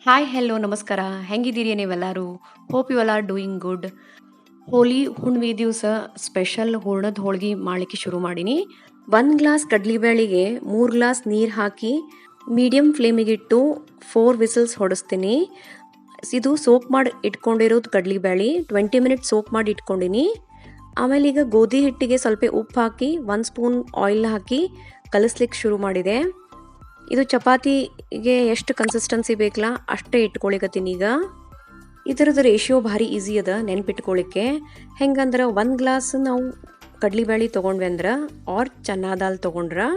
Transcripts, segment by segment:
Hi hello ನಮಸ್ಕಾರ ಹೆಂಗಿದ್ದೀರಿ ನೀವೆಲ್ಲರೂ hope you all are doing good. Holi ಹುಣ್ಣಿಮೆ ದಿವಸ ಸ್ಪೆಷಲ್ ಹೂರ್ಣದ ಹೋಳ್ಗೆ ಮಾಡಲಿಕ್ಕೆ ಶುರು ಮಾಡೀನಿ. 1 ಗ್ಲಾಸ್ ಕಡ್ಲಿಬೇಳೆಗೆ 3 ಗ್ಲಾಸ್ ನೀರು ಹಾಕಿ ಮೀಡಿಯಮ್ ಫ್ಲೇಮಿಗಿಟ್ಟು 4 ವಿಸಲ್ಸ್ ಹೊಡಿಸ್ತೀನಿ. ಇದು ಸೋಕ್ ಮಾಡಿ ಇಟ್ಕೊಂಡಿರೋದು ಕಡ್ಲಿಬೇಳೆ 20 ಮಿನಿಟ್ಸ್ ಸೋಕ್ ಮಾಡಿ ಇಟ್ಕೊಂಡಿನಿ. ಆಮೇಲೆ ಈಗ ಗೋಧಿ ಹಿಟ್ಟಿಗೆ ಸ್ವಲ್ಪ ಉಪ್ಪು ಹಾಕಿ 1 ಸ್ಪೂನ್ ಆಯಿಲ್ ಹಾಕಿ ಕಲಿಸ್ಲಿಕ್ಕೆ ಶುರು ಮಾಡಿದೆ. ಇದು ಚಪಾತಿಗೆ ಎಷ್ಟು ಕನ್ಸಿಸ್ಟೆನ್ಸಿ ಬೇಕಲ್ಲ ಅಷ್ಟೇ ಇಟ್ಕೊಳಿಕತ್ತೀನಿ. ಈಗ ಇದರದ್ದು ರೇಷಿಯೋ ಭಾರಿ ಈಸಿ ಅದ ನೆನ್ಪಿಟ್ಕೊಳ್ಳಿಕ್ಕೆ. ಹೆಂಗಂದ್ರೆ 1 ಗ್ಲಾಸ್ ನಾವು ಕಡ್ಲಿಬೇಳೆ ತೊಗೊಂಡ್ವಿ ಅಂದ್ರೆ ಆರ್ ಚನ್ನಾ ದಾಲ್ ತೊಗೊಂಡ್ರೆ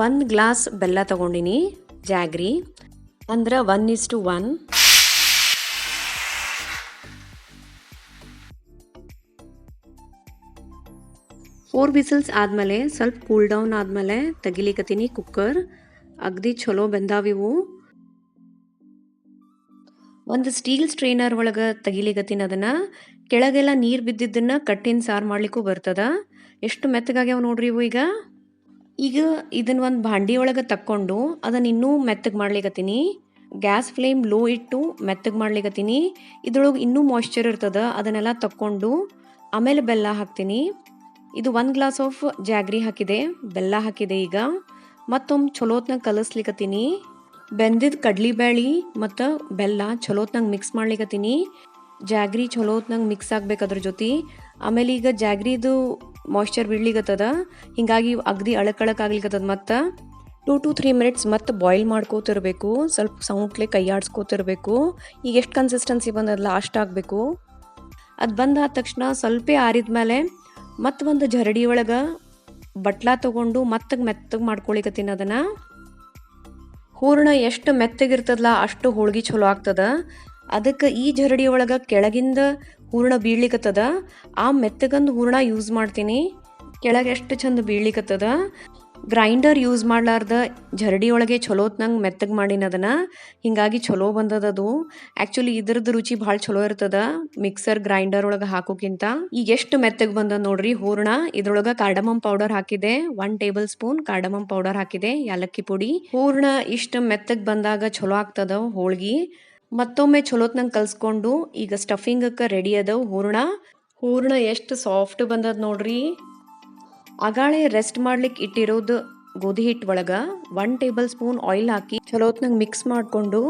1 ಗ್ಲಾಸ್ ಬೆಲ್ಲ ತೊಗೊಂಡಿನಿ ಜಾಗ್ರಿ ಅಂದ್ರೆ 1:1. ಫೋರ್ ವಿಸಲ್ಸ್ ಆದಮೇಲೆ ಸ್ವಲ್ಪ ಕೂಲ್ ಡೌನ್ ಆದಮೇಲೆ ತೆಗಿಲಿಕತ್ತೀನಿ ಕುಕ್ಕರ್. ಅಗದಿ ಚಲೋ ಬೆಂದಾವಿವು. ಒಂದು ಸ್ಟೀಲ್ ಸ್ಟ್ರೈನರ್ ಒಳಗೆ ತೆಗಿಲಿಕತ್ತೀನಿ. ಅದನ್ನು ಕೆಳಗೆಲ್ಲ ನೀರು ಬಿದ್ದಿದ್ದನ್ನು ಕಟ್ಟಿನ ಸಾರು ಮಾಡ್ಲಿಕ್ಕೂ ಬರ್ತದ. ಎಷ್ಟು ಮೆತ್ತಗಾಗ್ಯಾವ ನೋಡ್ರಿ ಇವು. ಈಗ ಇದನ್ನು ಒಂದು ಭಾಂಡಿ ಒಳಗೆ ತಕ್ಕೊಂಡು ಅದನ್ನು ಇನ್ನೂ ಮೆತ್ತಗೆ ಮಾಡ್ಲಿಕತ್ತೀನಿ. ಗ್ಯಾಸ್ ಫ್ಲೇಮ್ ಲೋ ಇಟ್ಟು ಮೆತ್ತಗೆ ಮಾಡ್ಲಿಕತ್ತೀನಿ. ಇದ್ರೊಳಗೆ ಇನ್ನೂ ಮಾಯ್ಶ್ಚರ್ ಇರ್ತದ. ಅದನ್ನೆಲ್ಲ ತಕ್ಕೊಂಡು ಆಮೇಲೆ ಬೆಲ್ಲ ಹಾಕ್ತೀನಿ. ಇದು 1 ಗ್ಲಾಸ್ ಆಫ್ ಜಾಗ್ರಿ ಹಾಕಿದೆ, ಬೆಲ್ಲ ಹಾಕಿದೆ. ಈಗ ಮತ್ತೊಮ್ಮೆ ಚಲೋತ್ನಾಗ ಕಲಿಸ್ಲಿಕತ್ತೀನಿ. ಬೆಂದಿದ್ದ ಕಡ್ಲಿಬೇಳೆ ಮತ್ತು ಬೆಲ್ಲ ಚಲೋತ್ನಾಗ ಮಿಕ್ಸ್ ಮಾಡ್ಲಿಕತ್ತೀನಿ. ಜಾಗ್ರಿ ಚಲೋತ್ನಾಗ ಮಿಕ್ಸ್ ಆಗ್ಬೇಕು ಅದ್ರ ಜೊತೆ. ಆಮೇಲೆ ಈಗ ಜಾಗ್ರಿದು ಮಾಯ್ಶ್ಚರ್ ಬಿಡ್ಲಿಕತ್ತದ, ಹೀಗಾಗಿ ಅಗದಿ ಅಳಕ್ ಆಗ್ಲಿಕತ್ತದ. ಮತ್ತು 2 to 3 ಮಿನಿಟ್ಸ್ ಮತ್ತು ಬಾಯ್ಲ್ ಮಾಡ್ಕೋತಿರ್ಬೇಕು. ಸ್ವಲ್ಪ ಸೌಂಟ್ಲೆ ಕೈಯಾಡ್ಸ್ಕೋತಿರ್ಬೇಕು. ಈಗ ಎಷ್ಟು ಕನ್ಸಿಸ್ಟೆನ್ಸಿ ಬಂದದಲ್ಲ ಅಷ್ಟಾಗಬೇಕು. ಅದು ಬಂದಾದ ತಕ್ಷಣ ಸ್ವಲ್ಪ ಆರಿದ್ಮೇಲೆ ಮತ್ತು ಒಂದು ಜರಡಿ ಒಳಗೆ ಬಟ್ಲ ತೊಗೊಂಡು ಮೆತ್ತಗೆ ಮಾಡ್ಕೊಳಿಕತ್ತೀನಿ. ಅದನ್ನು ಹೂರ್ಣ ಎಷ್ಟು ಮೆತ್ತಗಿರ್ತದಲ್ಲ ಅಷ್ಟು ಹೋಳ್ಗೆ ಚಲೋ ಆಗ್ತದ. ಅದಕ್ಕೆ ಈ ಜರಡಿ ಒಳಗೆ ಕೆಳಗಿಂದ ಹೂರ್ಣ ಬೀಳ್ಲಿಕತ್ತದ, ಆ ಮೆತ್ತಗಂದು ಹೂರ್ಣ ಯೂಸ್ ಮಾಡ್ತೀನಿ. ಕೆಳಗೆ ಎಷ್ಟು ಚಂದ ಬೀಳ್ಲಿಕತ್ತದ. ಗ್ರೈಂಡರ್ ಯೂಸ್ ಮಾಡ್ಲಾರ್ದ ಜರಡಿ ಒಳಗೆ ಚಲೋತ್ನಂಗೆ ಮೆತ್ತಗೆ ಮಾಡಿನ ಅದನ್ನು, ಹೀಗಾಗಿ ಚಲೋ ಬಂದದದು. ಆ್ಯಕ್ಚುಲಿ ಇದ್ರದ್ದು ರುಚಿ ಭಾಳ ಚಲೋ ಇರ್ತದ ಮಿಕ್ಸರ್ ಗ್ರೈಂಡರ್ ಒಳಗೆ ಹಾಕೋಕ್ಕಿಂತ. ಈಗ ಎಷ್ಟು ಮೆತ್ತಗೆ ಬಂದದ ನೋಡ್ರಿ ಹೂರ್ಣ. ಇದ್ರೊಳಗೆ ಕಾರ್ಡಮಮ್ ಪೌಡರ್ ಹಾಕಿದೆ, 1 ಟೇಬಲ್ ಸ್ಪೂನ್ ಕಾರ್ಡಮಮ್ ಪೌಡರ್ ಹಾಕಿದೆ, ಯಾಲಕ್ಕಿ ಪುಡಿ. ಹೂರ್ಣ ಇಷ್ಟು ಮೆತ್ತಗೆ ಬಂದಾಗ ಚಲೋ ಆಗ್ತದ ಹೋಳ್ಗೆ. ಮತ್ತೊಮ್ಮೆ ಚಲೋತ್ನಂಗೆ ಕಲಿಸ್ಕೊಂಡು ಈಗ ಸ್ಟಫಿಂಗಕ್ಕೆ ರೆಡಿ ಅದಾವ ಹೂರ್ಣ ಎಷ್ಟು ಸಾಫ್ಟ್ ಬಂದದ ನೋಡ್ರಿ. ಆಗಾಳೆ ರೆಸ್ಟ್ ಮಾಡ್ಲಿಕ್ಕೆ ಇಟ್ಟಿರೋದು ಗೋಧಿ ಹಿಟ್ಟು ಒಳಗೆ 1 ಟೇಬಲ್ ಸ್ಪೂನ್ ಆಯಿಲ್ ಹಾಕಿ ಚಲೋತ್ನಾಗ ಮಿಕ್ಸ್ ಮಾಡಿಕೊಂಡು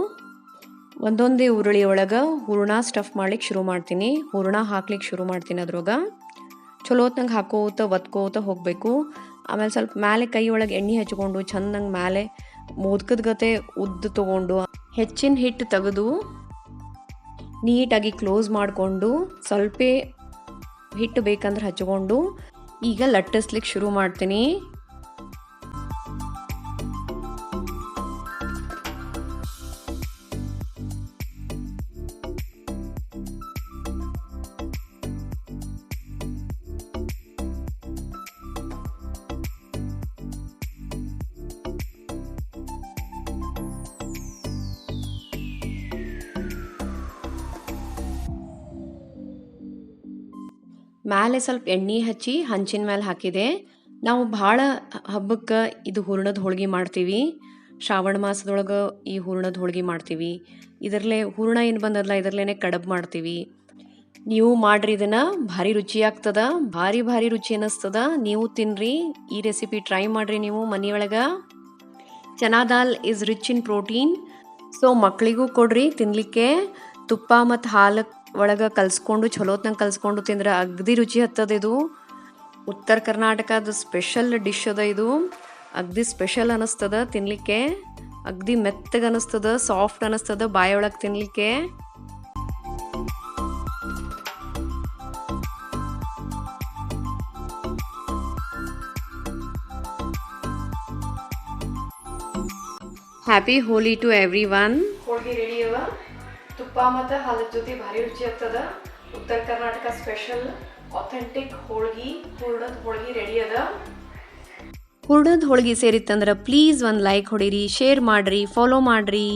ಒಂದೊಂದೇ ಉರುಳಿ ಒಳಗೆ ಹೂರ್ಣ ಸ್ಟಫ್ ಮಾಡ್ಲಿಕ್ಕೆ ಶುರು ಮಾಡ್ತೀನಿ. ಹೂರ್ಣ ಹಾಕ್ಲಿಕ್ಕೆ ಶುರು ಮಾಡ್ತೀನಿ. ಅದ್ರೊಳಗೆ ಚಲೋತ್ನಾಗ ಹಾಕೋತ ಒತ್ಕೋತ ಹೋಗಬೇಕು. ಆಮೇಲೆ ಸ್ವಲ್ಪ ಮೇಲೆ ಕೈ ಒಳಗೆ ಎಣ್ಣೆ ಹಚ್ಕೊಂಡು ಚೆಂದಂಗೆ ಮೇಲೆ ಮೋದಕದ ಗತೆ ಉದ್ದು ತೊಗೊಂಡು ಹೆಚ್ಚಿನ ಹಿಟ್ಟು ತೆಗೆದು ನೀಟಾಗಿ ಕ್ಲೋಸ್ ಮಾಡಿಕೊಂಡು ಸ್ವಲ್ಪ ಹಿಟ್ಟು ಬೇಕಂದ್ರೆ ಹಚ್ಕೊಂಡು ಈಗ ಲಟ್ಟಿಸ್ಲಿಕ್ಕೆ ಶುರು ಮಾಡ್ತೀನಿ. ಮೇಲೆ ಸ್ವಲ್ಪ ಎಣ್ಣೆ ಹಚ್ಚಿ ಹಂಚಿನ ಮೇಲೆ ಹಾಕಿದೆ. ನಾವು ಭಾಳ ಹಬ್ಬಕ್ಕೆ ಇದು ಹೂರ್ಣದ ಹೋಳ್ಗೆ ಮಾಡ್ತೀವಿ. ಶ್ರಾವಣ ಮಾಸದೊಳಗೆ ಈ ಹೂರ್ಣದ ಹೋಳ್ಗೆ ಮಾಡ್ತೀವಿ. ಇದರಲ್ಲೇ ಹೂರ್ಣ ಏನು ಬಂದದಲ್ಲ ಇದರಲ್ಲೇ ಕಡಬು ಮಾಡ್ತೀವಿ. ನೀವು ಮಾಡ್ರಿ, ಇದನ್ನು ಭಾರಿ ರುಚಿ ಆಗ್ತದ, ಭಾರಿ ರುಚಿ ಅನ್ನಿಸ್ತದ. ನೀವು ತಿನ್ನಿರಿ, ಈ ರೆಸಿಪಿ ಟ್ರೈ ಮಾಡಿರಿ ನೀವು ಮನೆಯೊಳಗೆ. Chana dal is rich in protein, so ಮಕ್ಕಳಿಗೂ ಕೊಡ್ರಿ ತಿನ್ನಲಿಕ್ಕೆ. ತುಪ್ಪ ಮತ್ತು ಹಾಲು ಒಳಗೆ ಕಲಿಸ್ಕೊಂಡು ಚಲೋತ್ನಂಗೆ ಕಲಿಸ್ಕೊಂಡು ತಿಂದ್ರೆ ಅಗದಿ ರುಚಿ ಹತ್ತದ. ಇದು ಉತ್ತರ ಕರ್ನಾಟಕದ ಸ್ಪೆಷಲ್ ಡಿಶ್ ಅದ. ಇದು ಅಗದಿ ಸ್ಪೆಷಲ್ ಅನ್ನಿಸ್ತದ ತಿನ್ನಲಿಕ್ಕೆ. ಅಗದಿ ಮೆತ್ತಗೆ ಅನ್ನಿಸ್ತದ, ಸಾಫ್ಟ್ ಅನ್ನಿಸ್ತದ ಬಾಯೊಳಗೆ ತಿನ್ನಲಿಕ್ಕೆ. Happy Holi to everyone. ಹೋಳ್ಗೆ ರೆಡಿ ಅವ. ತುಪ್ಪ ಮತ್ತು ಹಾಲದ ಜೊತೆ ಭಾರಿ ರುಚಿ ಆಗ್ತದ. ಉತ್ತರ ಕರ್ನಾಟಕ ಸ್ಪೆಷಲ್ ಅಥೆಂಟಿಕ್ ಹೂರ್ಣದ ಹೋಳ್ಗೆ ರೆಡಿ ಅದ. ಹೂರ್ಣದ ಹೋಳ್ಗೆ ಸೇರಿತ್ತಂದ್ರೆ ಪ್ಲೀಸ್ ಒಂದು ಲೈಕ್ ಹೊಡೀರಿ, ಶೇರ್ ಮಾಡಿರಿ, ಫಾಲೋ ಮಾಡಿರಿ.